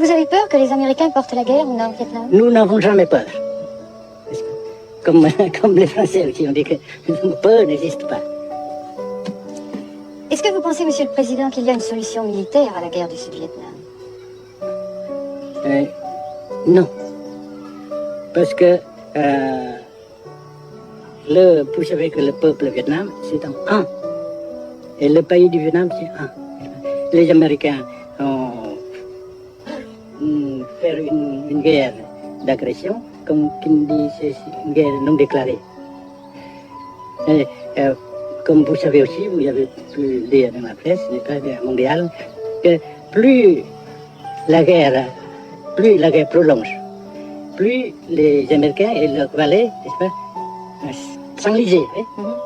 Vous avez peur que les Américains portent la guerre au Nord-Vietnam? Nous n'avons jamais peur. Comme les Français qui ont dit que peur n'existe pas. Est-ce que vous pensez, Monsieur le Président, qu'il y a une solution militaire à la guerre du Sud-Vietnam? Non. Parce que vous savez que le peuple Vietnam, c'est un. Et le pays du Vietnam, c'est un. Les Américains ont fait une guerre d'agression, comme qui dit, c'est une guerre non déclarée. Et, comme vous savez aussi, vous avez pu lire dans la presse, mondiale, que plus la guerre prolonge, plus les Américains et leurs valets, n'est-ce pas, s'enliser, hein?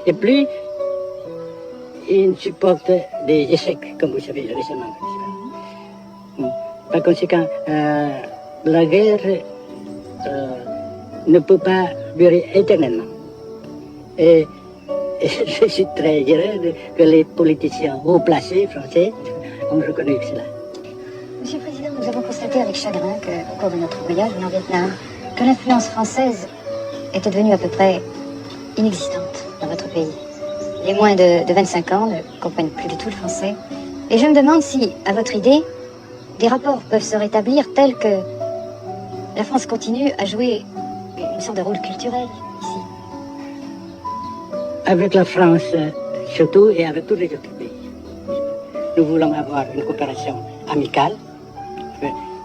Et plus ils supportent des échecs, comme vous savez récemment. Par conséquent, la guerre ne peut pas durer éternellement. Et je suis très heureux que les politiciens haut placés français ont reconnu cela. Monsieur le Président, nous avons constaté avec chagrin qu'au cours de notre voyage au Nord-Vietnam, que l'influence française était devenue à peu près inexistante dans votre pays. Les moins de 25 ans ne comprennent plus du tout le français. Et je me demande si, à votre idée, des rapports peuvent se rétablir tels que la France continue à jouer une sorte de rôle culturel ici. Avec la France, surtout, et avec tous les autres pays. Nous voulons avoir une coopération amicale,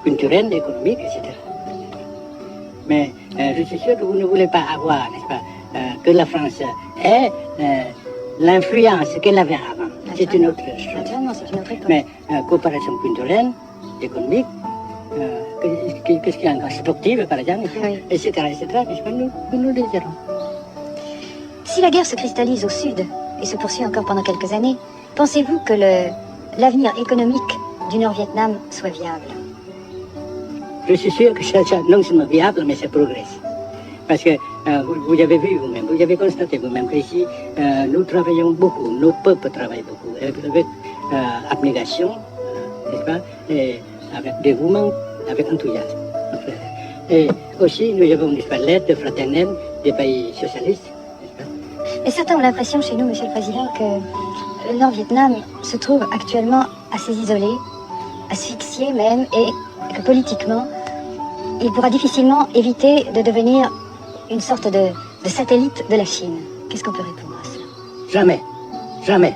culturelle, économique, etc. Mais je suis sûr que vous ne voulez pas avoir, n'est-ce pas, que la France ait l'influence qu'elle avait avant. C'est une autre chose. Naturellement, c'est une autre époque. Mais coopération culturelle, économique, qu'est-ce qu'il y a encore, sportive par exemple, oui. etc., n'est-ce pas, nous les gérons. Si la guerre se cristallise au sud et se poursuit encore pendant quelques années, pensez-vous que l'avenir économique du Nord-Vietnam soit viable? Je suis sûr que c'est non seulement viable, mais ça progresse. Parce que vous avez vu vous-même, vous avez constaté vous-même qu'ici, nous travaillons beaucoup, notre peuple travaille beaucoup, avec abnégation, n'est-ce pas, et avec dévouement, avec enthousiasme. Et aussi, nous avons l'aide fraternelle des pays socialistes. Mais certains ont l'impression chez nous, Monsieur le Président, que le Nord-Vietnam se trouve actuellement assez isolé, asphyxié même, et que politiquement, il pourra difficilement éviter de devenir une sorte de satellite de la Chine. Qu'est-ce qu'on peut répondre à cela? Jamais, jamais.